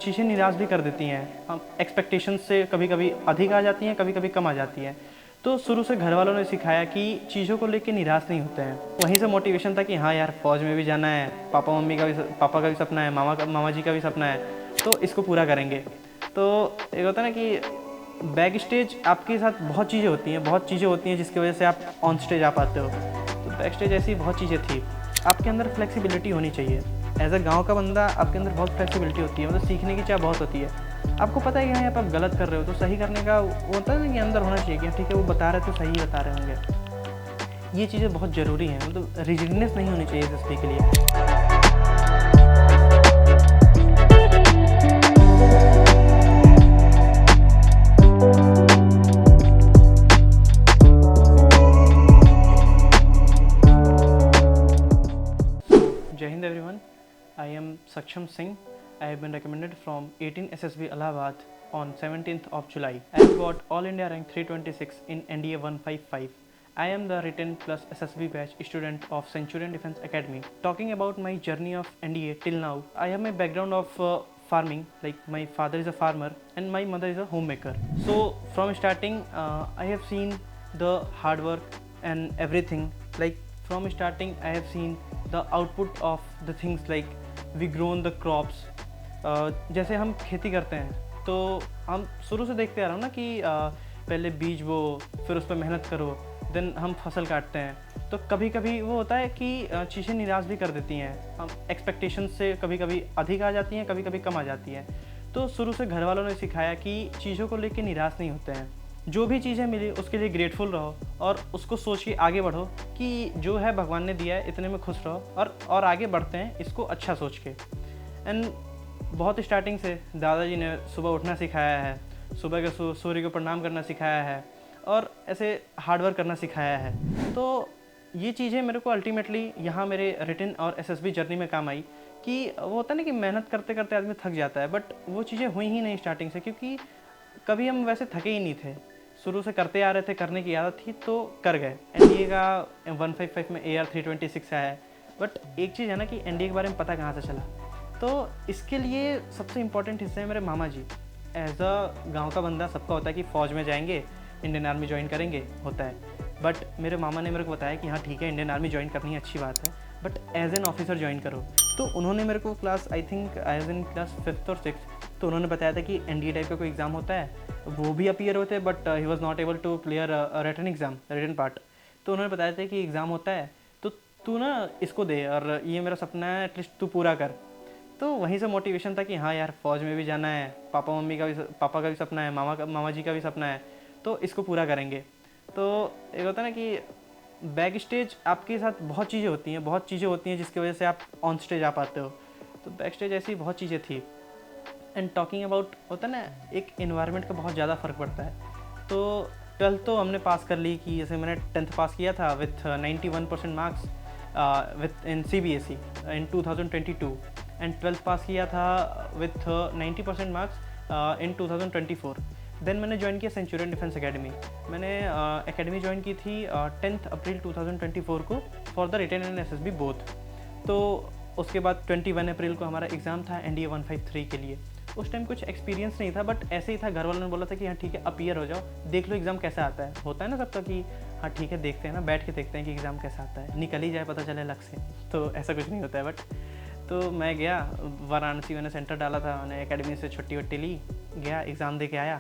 चीज़ें निराश भी कर देती हैं। हम एक्सपेक्टेशंस से कभी कभी अधिक आ जाती हैं, कभी कभी कम आ जाती हैं। तो शुरू से घर वालों ने सिखाया कि चीज़ों को लेके निराश नहीं होते हैं। वहीं से मोटिवेशन था कि हाँ यार, फ़ौज में भी जाना है, पापा का भी सपना है, मामा जी का भी सपना है, तो इसको पूरा करेंगे। तो एक होता है ना कि बैक स्टेज आपके साथ बहुत चीज़ें होती हैं जिसकी वजह से आप ऑन स्टेज आ पाते हो। तो बैक स्टेज ऐसी बहुत चीज़ें थी। आपके अंदर फ्लेक्सिबिलिटी होनी चाहिए। एज अ गाँव का बंदा आपके अंदर बहुत फ्लेक्सिबिलिटी होती है, मतलब सीखने की चाह बहुत होती है। आपको पता है कि हाँ यहाँ पे आप गलत कर रहे हो, तो सही करने का वो होता है ना कि अंदर होना चाहिए कि ठीक है वो बता रहे तो सही बता रहे होंगे। ये चीज़ें बहुत ज़रूरी हैं, मतलब रिजिडनेस नहीं होनी चाहिए एसएसबी के लिए। Jai Hind everyone, I am Saksham Singh. I have been recommended from 18 SSB Allahabad on 17th of July. I have got All India rank 326 in NDA 155. I am the written plus SSB batch student of Centurion Defence Academy. Talking about my journey of NDA till now, I have my background of farming, like my father is a farmer and my mother is a homemaker. So from starting I have seen the hard work and everything. Like from starting I have seen the output of the things like we grown the crops. जैसे हम खेती करते हैं तो हम शुरू से देखते आ रहे हो ना कि पहले बीज बो, फिर उस पर मेहनत करो, देन हम फसल काटते हैं। तो कभी कभी वो होता है कि चीज़ें निराश भी कर देती हैं। हम एक्सपेक्टेशन से कभी कभी अधिक आ जाती हैं, कभी कभी कम आ जाती हैं। तो शुरू से घर वालों ने सिखाया कि चीज़ों को लेके निराश नहीं होते हैं। जो भी चीज़ें मिली उसके लिए ग्रेटफुल रहो और उसको सोच के आगे बढ़ो कि जो है भगवान ने दिया है, इतने में खुश रहो और आगे बढ़ते हैं इसको अच्छा सोच के। एंड बहुत स्टार्टिंग से दादाजी ने सुबह उठना सिखाया है, सुबह के सूर्य को प्रणाम करना सिखाया है और ऐसे हार्डवर्क करना सिखाया है। तो ये चीज़ें मेरे को अल्टीमेटली यहाँ मेरे रिटन और एसएसबी जर्नी में काम आई कि वो होता है ना कि मेहनत करते करते आदमी थक जाता है, बट वो चीज़ें हुई ही नहीं स्टार्टिंग से, क्योंकि कभी हम वैसे थके ही नहीं थे। शुरू से करते आ रहे थे, करने की आदत थी तो कर गए। एनडीए का 155 में AR 326 आया है। बट एक चीज़ है ना कि एनडीए के बारे में पता कहाँ से चला, तो इसके लिए सबसे इम्पोर्टेंट हिस्से हैं मेरे मामा जी। एज अ गाँव का बंदा सबका होता है कि फ़ौज में जाएंगे, इंडियन आर्मी ज्वाइन करेंगे, होता है। बट मेरे मामा ने मेरे को बताया कि हाँ ठीक है, इंडियन आर्मी ज्वाइन करनी अच्छी बात है, but as an officer join करो। तो उन्होंने मेरे को class I think I was in class 5th और 6th, तो उन्होंने बताया था कि एनडीए टाइप का कोई एग्ज़ाम होता है, वो भी अपीयर होते हैं, but he was not able to clear written exam, written part. तो उन्होंने बताया था कि एग्ज़ाम होता है तो तू ना इसको दे, और ये मेरा सपना है, एटलीस्ट तू पूरा कर। तो वहीं से मोटिवेशन था कि हाँ यार, फ़ौज में भी जाना है, पापा का भी सपना है, मामा जी का भी सपना है, तो इसको पूरा करेंगे। तो एक होता है ना कि बैक स्टेज आपके साथ बहुत चीज़ें होती हैं जिसकी वजह से आप ऑन स्टेज आ पाते हो। तो बैक स्टेज ऐसी बहुत चीज़ें थी। एंड टॉकिंग अबाउट होता है ना, एक इन्वायरमेंट का बहुत ज़्यादा फ़र्क पड़ता है। तो 12th तो हमने पास कर ली कि जैसे मैंने 10th पास किया था with 91% marks with in CBSE in 2022, and 12th पास किया था विथ 90% मार्क्स इन 2024। देन मैंने ज्वाइन किया सेंचुरियन डिफेंस एकेडमी। मैंने एकेडमी ज्वाइन की थी 10 अप्रैल 2024 को for the written and SSB both. तो उसके बाद 21 अप्रैल को हमारा एग्ज़ाम था NDA 153 के लिए। उस टाइम कुछ एक्सपीरियंस नहीं था, बट ऐसे ही था, घर वालों ने बोला था कि हाँ ठीक है अपीयर हो जाओ, देख लो एग्ज़ाम कैसा आता है। होता है ना सबका कि हाँ ठीक है देखते हैं ना, बैठ के देखते हैं कि एग्ज़ाम कैसा आता है, निकल ही जाए पता चले लक से। तो ऐसा कुछ नहीं होता है। बट तो मैं गया वाराणसी, मैंने सेंटर डाला था, मैंने एकेडमी से छुट्टी वट्टी ली, गया एग्ज़ाम दे के आया।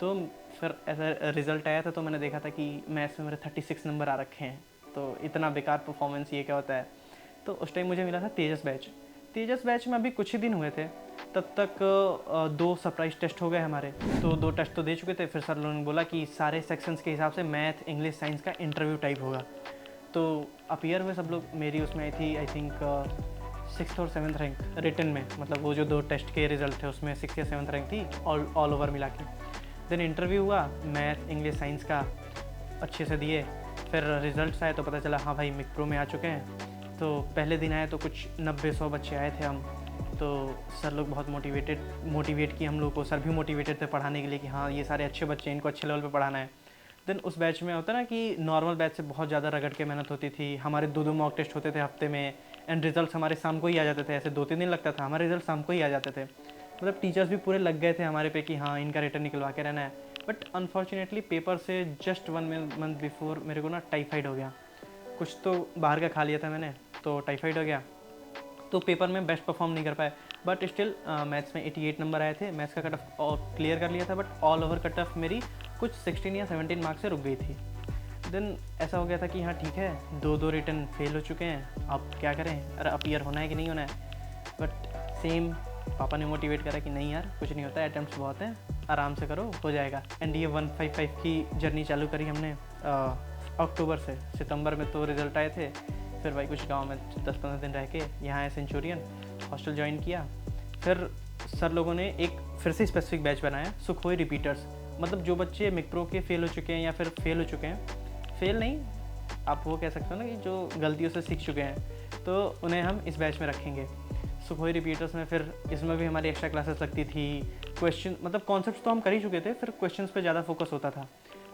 तो फिर ऐसा रिज़ल्ट आया था, तो मैंने देखा था कि मैथ्स में मेरे 36 नंबर आ रखे हैं। तो इतना बेकार परफॉर्मेंस, ये क्या होता है। तो उस टाइम मुझे मिला था तेजस बैच में अभी कुछ ही दिन हुए थे, तब तक 2 सरप्राइज टेस्ट हो गए हमारे। तो 2 टेस्ट तो दे चुके थे, फिर सर लोगों ने बोला कि सारे सेक्शंस के हिसाब से मैथ, इंग्लिश, साइंस का इंटरव्यू टाइप होगा। तो अपीयर हुए सब लोग, मेरी उसमें आई थी आई थिंक 6th और 7th रैंक रिटन में, मतलब वो जो 2 टेस्ट के रिजल्ट थे उसमें 6th या 7th रैंक थी ऑल ओवर मिला के। देन इंटरव्यू हुआ मैथ, इंग्लिश, साइंस का, अच्छे से दिए। फिर रिजल्ट्स आए तो पता चला हाँ भाई मिक प्रो में आ चुके हैं। तो पहले दिन आए तो कुछ 90-100 बच्चे आए थे हम। तो सर लोग बहुत मोटिवेट किए हम लोग को, सर भी मोटिवेटेड थे पढ़ाने के लिए कि हाँ ये सारे अच्छे बच्चे, इनको अच्छे लेवल पे पढ़ाना है। देन उस बैच में होता है ना कि नॉर्मल बैच से बहुत ज़्यादा रगड़ के मेहनत होती थी। हमारे 2 मॉक टेस्ट होते थे हफ्ते में, एंड रिजल्ट्स हमारे शाम को ही आ जाते थे। ऐसे 2-3 दिन लगता था, हमारे रिजल्ट शाम को ही आ जाते थे। मतलब टीचर्स भी पूरे लग गए थे हमारे पे कि हाँ इनका रिटर्न निकलवा के रहना है। बट अनफॉर्चुनेटली पेपर से जस्ट 1 मंथ बिफोर मेरे को ना टाइफाइड हो गया। कुछ तो बाहर का खा लिया था मैंने, तो टाइफाइड हो गया, तो पेपर में बेस्ट परफॉर्म नहीं कर पाए। बट स्टिल मैथ्स में 88 नंबर आए थे, मैथ्स का कट ऑफ क्लियर कर लिया था, but all over cut off मेरी कुछ 16 या 17 मार्क्स से रुक गई थी। देन ऐसा हो गया था कि हाँ ठीक है, 2 रिटर्न फेल हो चुके हैं, अब क्या करें, अरे अपीयर होना है कि नहीं होना है। बट सेम पापा ने मोटिवेट करा कि नहीं यार कुछ नहीं होता है, अटैम्प्ट्स बहुत हैं, आराम से करो, हो जाएगा। NDA 155 की जर्नी चालू करी हमने अक्टूबर से। सितंबर में तो रिज़ल्ट आए थे, फिर भाई कुछ गांव में 10-15 दिन रह के यहाँ आए सेंचुरियन, हॉस्टल ज्वाइन किया। फिर सर लोगों ने एक फिर से स्पेसिफिक बैच बनाया, सुखोई रिपीटर्स। मतलब जो बच्चे मिक्प्रो के फेल हो चुके हैं या फिर फेल हो चुके हैं, फेल नहीं आप वो कह सकते हो ना कि जो गलतियों से सीख चुके हैं, तो उन्हें हम इस बैच में रखेंगे। सुखोई रिपीटर्स में फिर इसमें भी हमारी एक्स्ट्रा क्लासेस लगती थी। क्वेश्चन मतलब कॉन्सेप्ट्स तो हम कर ही चुके थे, फिर क्वेश्चंस पे ज़्यादा फोकस होता था,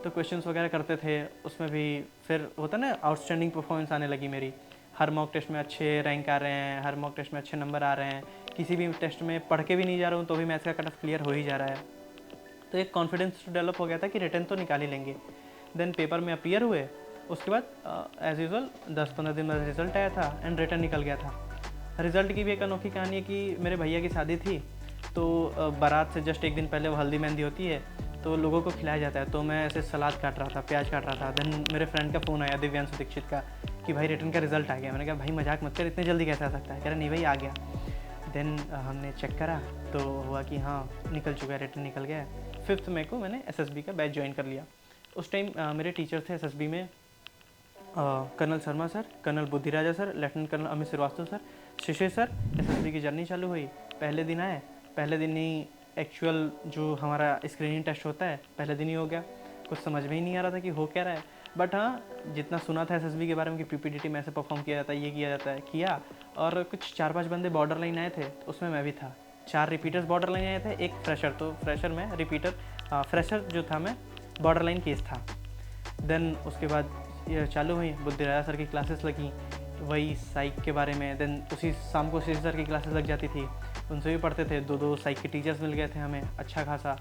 तो क्वेश्चंस वगैरह करते थे। उसमें भी फिर होता ना आउटस्टैंडिंग परफॉर्मेंस आने लगी मेरी, हर मॉक टेस्ट में अच्छे रैंक आ रहे हैं, हर मॉक टेस्ट में अच्छे नंबर आ रहे हैं, किसी भी टेस्ट में पढ़ के भी नहीं जा रहा हूँ तो भी मैथ्स का कट ऑफ क्लियर हो ही जा रहा है। तो एक कॉन्फिडेंस डेवलप हो गया था कि रिटर्न तो निकाल ही लेंगे। देन पेपर में अपीयर हुए, उसके बाद एज़ यूजल 10-15 दिन बाद रिज़ल्ट आया था एंड रिटर्न निकल गया था। रिज़ल्ट की भी एक अनोखी कहानी है कि मेरे भैया की शादी थी, तो बारात से जस्ट एक दिन पहले वो हल्दी मेहंदी होती है, तो लोगों को खिलाया जाता है। तो मैं ऐसे सलाद काट रहा था, प्याज काट रहा था, देन मेरे फ्रेंड का फ़ोन आया दिव्यांशु दीक्षित का कि भाई रिटर्न का रिज़ल्ट आ गया। मैंने कहा भाई मजाक मत कर, इतने जल्दी कैसे आ सकता है? कह रहा नहीं भाई आ गया। देन हमने चेक करा तो हुआ कि हाँ निकल चुका है, रिटर्न निकल गया है। 5 मई को मैंने SSB का बैच ज्वाइन कर लिया। उस टाइम मेरे टीचर थे SSB में colonel Sharma sir, colonel Buddhiraja sir, lieutenant colonel Amit Srivastava sir, Shishir sir. SSB की जर्नी चालू हुई, पहले दिन आए, पहले दिन ही एक्चुअल जो हमारा स्क्रीनिंग टेस्ट होता है पहले दिन ही हो गया। कुछ समझ में ही नहीं आ रहा था कि हो क्या रहा है, बट हाँ जितना सुना था SSB के बारे में कि PPDT में ऐसे परफॉर्म किया जाता है, ये किया जाता है, किया। और कुछ 4-5 बंदे बॉर्डर लाइन आए थे, तो उसमें मैं भी था। 4 रिपीटर्स बॉर्डर लाइन आए थे, एक फ्रेशर, तो फ्रेशर में रिपीटर, फ्रेशर जो था मैं, बॉर्डर लाइन केस था। देन उसके बाद ये चालू हुई, बुद्धिराजा सर की क्लासेस लगी, वही साइक के बारे में। देन उसी शाम को शिशिर सर की क्लासेस लग जाती थी, उनसे भी पढ़ते थे। 2 साइक के टीचर्स मिल गए थे हमें अच्छा खासा।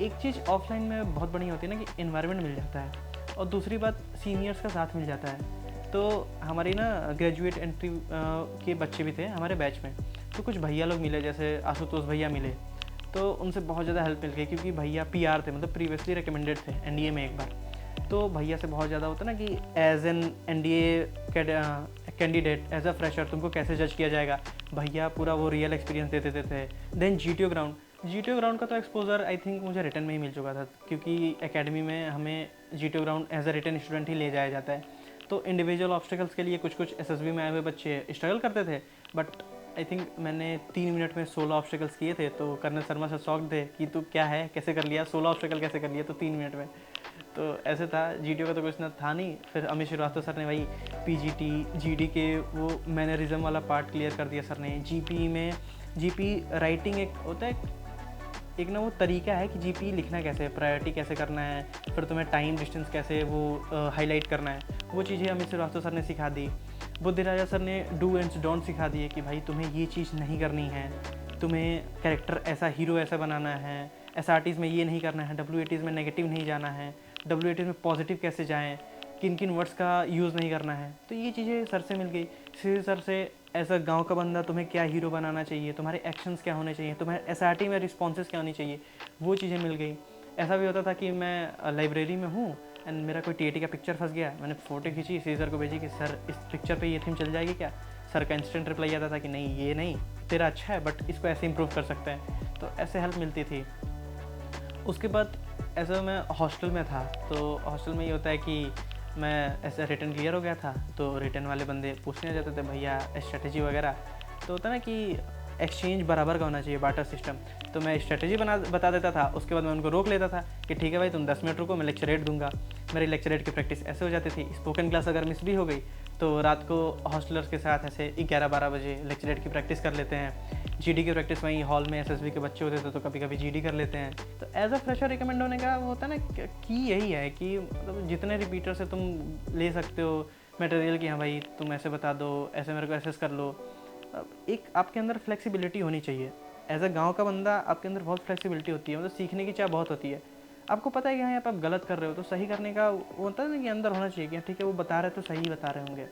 एक चीज़ ऑफलाइन में बहुत बढ़िया होती है ना कि इन्वायरमेंट मिल जाता है, और दूसरी बात सीनियर्स का साथ मिल जाता है। तो हमारी ना ग्रेजुएट एंट्री के बच्चे भी थे हमारे बैच में, तो कुछ भैया लोग मिले, जैसे आशुतोष भैया मिले, तो उनसे बहुत ज़्यादा हेल्प मिल गई, क्योंकि भैया PR थे, मतलब प्रीवियसली रिकमेंडेड थे NDA में एक बार। तो भैया से बहुत ज़्यादा होता ना कि as an NDA candidate, as a fresher तुमको कैसे जज किया जाएगा, भैया पूरा वो रियल एक्सपीरियंस देते थे। देन GTO ग्राउंड का तो एक्सपोजर आई थिंक मुझे रिटर्न में ही मिल चुका था, क्योंकि एकेडमी में हमें GTO ground as a return student ही ले जाया जाता है। तो इंडिविजुअल ऑब्स्टिकल्स के लिए कुछ SSB में आए हुए बच्चे स्ट्रगल करते थे, बट आई थिंक मैंने 3 मिनट में 16 ऑब्स्टिकल्स किए थे। तो कर्नल शर्मा से शॉक थे कि तू क्या है, कैसे कर लिया 16 ऑब्स्टिकल, कैसे कर लिया तो 3 मिनट में। तो ऐसे था, GTO का तो कुछ ना था नहीं। फिर अमित श्रीवास्तव सर ने वही PGT GD के वो मैनरिज्म वाला पार्ट क्लियर कर दिया सर ने। GP राइटिंग एक होता है, एक ना वो तरीका है कि GP लिखना कैसे है, प्रायोरिटी कैसे करना है, फिर तुम्हें टाइम डिस्टेंस कैसे वो हाईलाइट करना है, वो चीज़ें अमित श्रीवास्तव सर ने सिखा दी। बुद्धिराजा सर ने डू एंड डोंट सिखा दिए कि भाई तुम्हें ये चीज़ नहीं करनी है, तुम्हें कैरेक्टर ऐसा, हीरो ऐसा बनाना है, SRTs में ये नहीं करना है, WATs में नेगेटिव नहीं जाना है, WATs में पॉजिटिव कैसे जाएँ, किन किन वर्ड्स का यूज़ नहीं करना है। तो ये चीज़ें सर से मिल गई। सर से ऐसा गांव का बंदा तुम्हें क्या हीरो बनाना चाहिए, तुम्हारे एक्शंस क्या होने चाहिए, तुम्हारे SRT में रिस्पॉन्सेस क्या होनी चाहिए, वो चीज़ें मिल गई। ऐसा भी होता था कि मैं लाइब्रेरी में हूँ एंड मेरा कोई TAT का पिक्चर फंस गया, मैंने फ़ोटो खींची, सर को भेजी कि सर इस पिक्चर पे ये थीम चल जाएगी क्या। सर का इंस्टेंट रिप्लाई आता था कि नहीं ये नहीं, तेरा अच्छा है बट इसको ऐसे इंप्रूव कर सकते हैं। तो ऐसे हेल्प मिलती थी। उसके बाद ऐसा मैं हॉस्टल में था, तो हॉस्टल में ये होता है कि मैं ऐसे रिटर्न क्लियर हो गया था, तो रिटर्न वाले बंदे पूछने आ जाते थे भैया स्ट्रेटजी वगैरह। तो होता ना कि एक्सचेंज बराबर का होना चाहिए, बार्टर सिस्टम। तो मैं स्ट्रेटजी बता देता था, उसके बाद मैं उनको रोक लेता था कि ठीक है भाई तुम 10 मिनट रुको, मैं लेक्चर 8 दूंगा। मेरी लेक्चर 8 की प्रैक्टिस ऐसे हो जाती थी। स्पोकन क्लास अगर मिस भी हो गई तो रात को हॉस्टलर्स के साथ ऐसे 11-12 बजे लेक्चर 8 की प्रैक्टिस कर लेते हैं। GD की प्रैक्टिस वहीं हॉल में SSB के बच्चे होते थे तो कभी कभी GD कर लेते हैं। तो एज अ फ्रेशर रिकमेंड होने का वो होता है ना कि यही है कि मतलब जितने रिपीटर से तुम ले सकते हो मटेरियल कि हाँ भाई तुम ऐसे बता दो, ऐसे मेरे को एसेस कर लो। एक आपके अंदर फ्लेक्सिबिलिटी होनी चाहिए। एज अ गाँव का बंदा आपके अंदर बहुत फ्लेक्सिबिलिटी होती है, मतलब सीखने की चाह बहुत होती है। आपको पता है कि हाँ यहाँ पे आप गलत कर रहे हो, तो सही करने का वो होता है ना कि अंदर होना चाहिए कि ठीक है वो बता रहे तो सही बता रहे होंगे।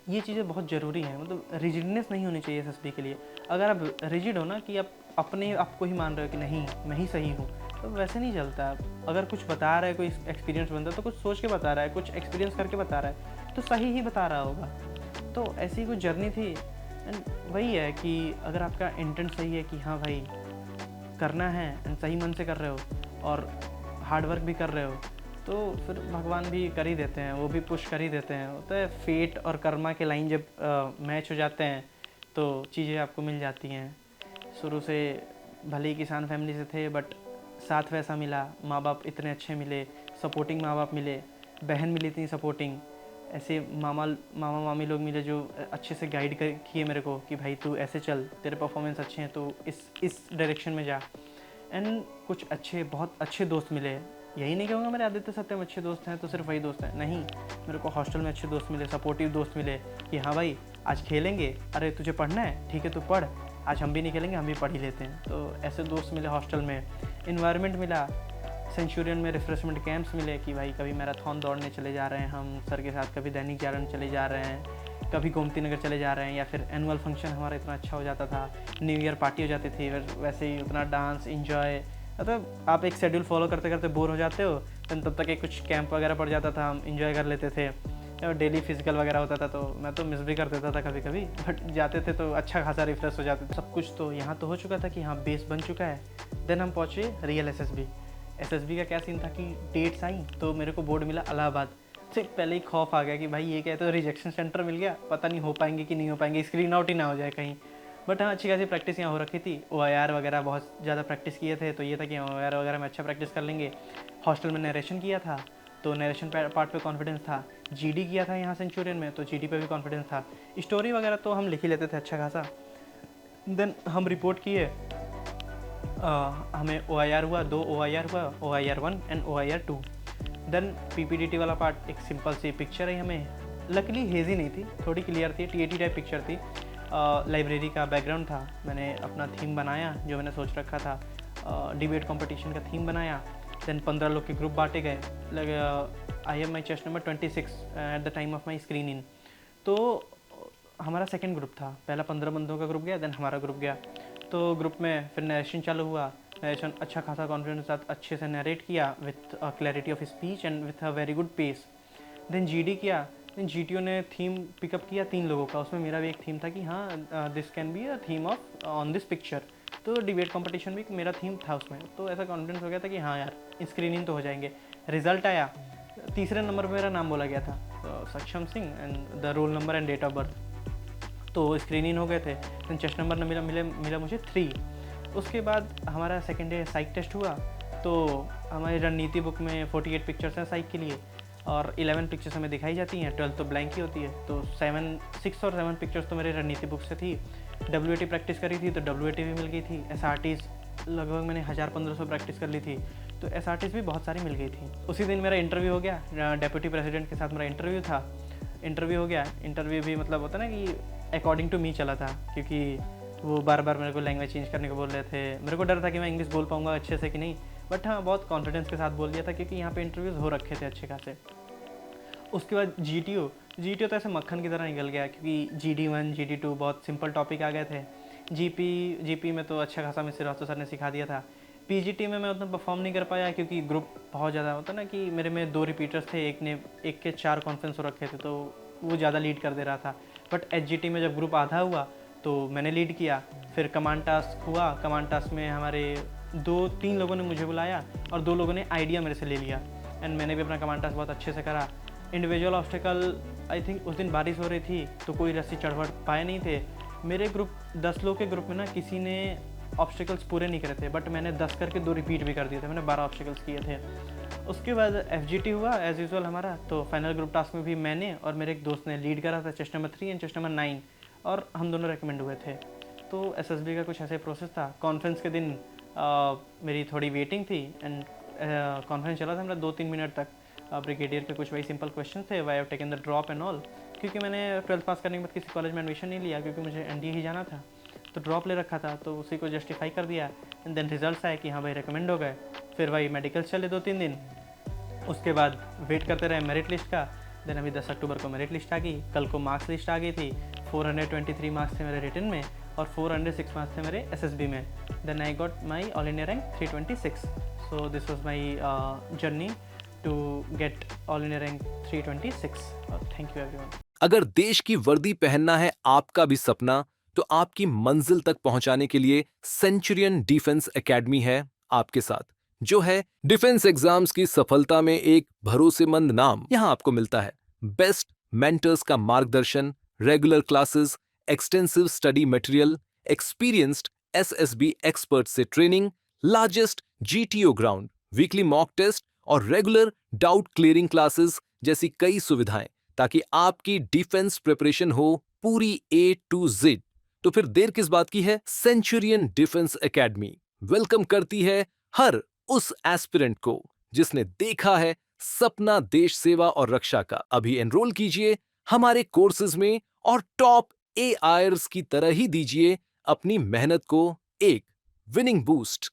ये चीज़ें बहुत ज़रूरी हैं, मतलब रिजिडनेस नहीं होनी चाहिए एसएसबी के लिए। अगर आप रिजिड हो ना कि आप अपने आप को ही मान रहे हो कि नहीं मैं ही सही हूँ, तो वैसे नहीं चलता। अगर कुछ बता रहा है, कोई एक्सपीरियंस बंदा, तो कुछ सोच के बता रहा है, कुछ एक्सपीरियंस करके बता रहा है, तो सही ही बता रहा होगा। तो ऐसी कुछ जर्नी थी। एंड वही है कि अगर आपका इंटेंट सही है कि हाँ भाई करना है एंड सही मन से कर रहे हो और हार्ड वर्क भी कर रहे हो, तो फिर भगवान भी कर ही देते हैं, वो भी पुश कर ही देते हैं। होता है फेट और कर्मा के लाइन जब मैच हो जाते हैं तो चीज़ें आपको मिल जाती हैं। शुरू से भले ही किसान फैमिली से थे, बट साथ वैसा मिला, माँ बाप इतने अच्छे मिले, सपोर्टिंग माँ बाप मिले, बहन मिली इतनी सपोर्टिंग, ऐसे मामा मामी लोग मिले जो अच्छे से गाइड किए मेरे को कि भाई तू ऐसे चल, तेरे परफॉर्मेंस अच्छे हैं तो इस डायरेक्शन में जा। एंड कुछ अच्छे, बहुत अच्छे दोस्त मिले। यही नहीं कहूँगा मेरे आदित्य सत्यम अच्छे दोस्त हैं तो सिर्फ वही दोस्त हैं, नहीं, मेरे को हॉस्टल में अच्छे दोस्त मिले, सपोर्टिव दोस्त मिले कि हाँ भाई आज खेलेंगे, अरे तुझे पढ़ना है ठीक है तू पढ़, आज हम भी नहीं खेलेंगे हम भी पढ़ ही लेते हैं। तो ऐसे दोस्त मिले हॉस्टल में, इन्वायरमेंट मिला, सेंचुरियन में रिफ्रेशमेंट कैंप्स मिले कि भाई कभी मैराथन दौड़ने चले जा रहे हैं हम सर के साथ, कभी दैनिक जागरण चले जा रहे हैं, कभी गोमती नगर चले जा रहे हैं, या फिर एनुअल फंक्शन हमारा इतना अच्छा हो जाता था, न्यू ईयर पार्टी हो जाती थी, वैसे ही उतना डांस इन्जॉय, मतलब आप एक शेड्यूल फॉलो करते करते बोर हो जाते हो, देन तब तक एक कुछ कैंप वगैरह पड़ जाता था, हम इन्जॉय कर लेते थे। और डेली फिजिकल वगैरह होता था तो मैं तो मिस भी कर देता था कभी कभी, बट जाते थे तो अच्छा खासा रिफ्रेश हो जाते थे। सब कुछ तो यहाँ तो हो चुका था कि हाँ बेस बन चुका है। देन हम पहुँचे रियल एसएसबी का क्या सीन था कि डेट्स आई तो मेरे को बोर्ड मिला इलाहाबाद से, पहले ही खौफ आ गया कि भाई ये क्या है, तो रिजेक्शन सेंटर मिल गया, पता नहीं हो पाएंगे कि नहीं हो पाएंगे, स्क्रीन आउट ही ना हो जाए कहीं। बट हाँ अच्छी खासी प्रैक्टिस यहाँ हो रखी थी, OIR वगैरह बहुत ज़्यादा प्रैक्टिस किए थे, तो ये था कि OIR वगैरह में अच्छा प्रैक्टिस कर लेंगे। हॉस्टल में नरेशन किया था तो नरेशन पार्ट पे कॉन्फिडेंस था, GD किया था यहाँ सेंचुरियन में तो GD पे भी कॉन्फिडेंस था, स्टोरी वगैरह तो हम लिख ही लेते थे अच्छा खासा। देन हम रिपोर्ट किए, हमें OIR हुआ, 2 OIR हुआ, OIR 1 एंड OIR 2। देन PPDT वाला पार्ट, एक सिंपल सी पिक्चर है हमें, लकली हेजी नहीं थी, थोड़ी क्लियर थी, TAT टाइप पिक्चर थी। लाइब्रेरी का बैकग्राउंड था, मैंने अपना थीम बनाया जो मैंने सोच रखा था, डिबेट कंपटीशन का थीम बनाया। देन 15 लोग के ग्रुप बांटे गए, I am my chest number 26 at the time of my screen इन। तो हमारा सेकेंड ग्रुप था, पहला 15 बंदों का ग्रुप गया, देन हमारा ग्रुप गया। तो ग्रुप में फिर नरेशन चालू हुआ, नरेशन अच्छा खासा कॉन्फिडेंस के साथ अच्छे से नरेट किया with clarity of speech and with a very good pace. Then GD किया, देन GTO ने थीम पिकअप किया 3 लोगों का, उसमें मेरा भी एक थीम था कि हाँ this can be a theme of on this picture. तो डिबेट कंपटीशन भी मेरा थीम था उसमें, तो ऐसा कॉन्फिडेंस हो गया था कि हाँ यार स्क्रीनिंग तो हो जाएंगे। रिजल्ट आया, तीसरे नंबर पर मेरा नाम बोला गया था, तो Saksham Singh and the roll number and date of birth, तो स्क्रीनिंग हो गए थे। देन चेस्ट नंबर मिला मुझे 3। उसके बाद हमारा सेकेंड डे साइक टेस्ट हुआ, तो हमारी रणनीति बुक में 48 पिक्चर्स हैं साइक के लिए और 11 पिक्चर्स हमें दिखाई जाती हैं, 12 तो ब्लैंक ही होती है, तो 6 और 7 पिक्चर्स तो मेरी रणनीति बुक से थी। WAT प्रैक्टिस करी थी तो WAT भी मिल गई थी, SRTs लगभग मैंने 1000-1500 प्रैक्टिस कर ली थी, तो SRTs भी बहुत सारी मिल गई थी। उसी दिन मेरा इंटरव्यू हो गया, डेप्यूटी प्रेसिडेंट के साथ मेरा इंटरव्यू था, इंटरव्यू हो गया। इंटरव्यू भी मतलब होता ना कि अकॉर्डिंग टू मी चला था, क्योंकि वो बार बार मेरे को लैंग्वेज चेंज करने को बोल रहे थे, मेरे को डर था कि मैं इंग्लिश बोल पाऊँगा अच्छे से कि नहीं, बट हाँ बहुत कॉन्फिडेंस के साथ बोल दिया था क्योंकि यहाँ पे इंटरव्यूज़ हो रखे थे अच्छे खासे। उसके बाद GTO तो ऐसे मक्खन की तरह निकल गया, क्योंकि GD1 GD2 बहुत सिंपल टॉपिक आ गए थे। GP में तो अच्छा खासा मिस्टर रास्तो सर ने सिखा दिया था। PGT में मैं उतना परफॉर्म नहीं कर पाया क्योंकि ग्रुप बहुत ज़्यादा होता ना कि मेरे में 2 रिपीटर्स थे, एक के 4 कॉन्फ्रेंस हो रखे थे, तो वो ज़्यादा लीड कर दे रहा था। बट HGT में जब ग्रुप आधा हुआ तो मैंने लीड किया। फिर कमांड टास्क हुआ, कमांड टास्क में हमारे 2-3 लोगों ने मुझे बुलाया और 2 लोगों ने आइडिया मेरे से ले लिया, एंड मैंने भी अपना कमांड टास्क बहुत अच्छे से करा। इंडिविजुअल ऑब्स्टिकल, आई थिंक उस दिन बारिश हो रही थी तो कोई रस्सी चढ़ पाए नहीं थे। मेरे ग्रुप 10 लोग के ग्रुप में ना किसी ने ऑब्स्टिकल्स पूरे नहीं करे थे, बट मैंने 10 करके 2 रिपीट भी कर दिए थे, मैंने 12 ऑब्स्टिकल्स किए थे। उसके बाद FGT हुआ एज़ यूजुअल हमारा, तो फाइनल ग्रुप टास्क में भी मैंने और मेरे एक दोस्त ने लीड करा था, chest number 3 and chest number 9, और हम दोनों रिकमेंड हुए थे। तो SSB का कुछ ऐसे प्रोसेस था। कॉन्फ्रेंस के दिन मेरी थोड़ी वेटिंग थी एंड कॉन्फ्रेंस चला था मेरा 2-3 मिनट तक। ब्रिगेडियर के कुछ वही सिंपल क्वेश्चन थे, why have taken the drop and all, क्योंकि मैंने 12th पास करने के बाद किसी कॉलेज में एडमिशन नहीं लिया क्योंकि मुझे NDA ही जाना था। तो ड्रॉप ले रखा था, तो उसी को जस्टिफाई कर दिया। एंड देन रिजल्ट्स आए कि हाँ भाई रिकमेंड हो गए। फिर वही मेडिकल चले 2-3 दिन, उसके बाद वेट करते रहे मेरिट लिस्ट का। देन अभी 10 अक्टूबर को मेरिट लिस्ट आ गई, कल को मार्क्स लिस्ट आ गई थी। 423 मार्क्स थे मेरे रिटन में और 406 मार्क्स थे मेरे एसएसबी में। Then I got my all India rank 326। So this was my journey to get all India rank 326। Thank you everyone. अगर देश की वर्दी पहनना है आपका भी सपना, तो आपकी मंजिल तक पहुंचाने के लिए सेंचुरियन डिफेंस एकेडमी है आपके साथ, जो है डिफेंस एग्जाम्स की सफलता में एक भरोसेमंद नाम। यहां आपको मिलता है बेस्ट मेंटर्स का मार्गदर्शन, regular classes, extensive study material, experienced SSB expert से training, largest GTO ground, weekly mock test और रेगुलर डाउट क्लियरिंग क्लासेस जैसी कई सुविधाएं, ताकि आपकी डिफेंस प्रिपरेशन हो पूरी A to Z। तो फिर देर किस बात की है? सेंचुरियन डिफेंस एकेडमी वेलकम करती है हर उस एस्पिरेंट को जिसने देखा है सपना देश सेवा और रक्षा का। अभी एनरोल कीजिए हमारे कोर्सेज में और टॉप AIRS की तरह ही दीजिए अपनी मेहनत को एक विनिंग बूस्ट।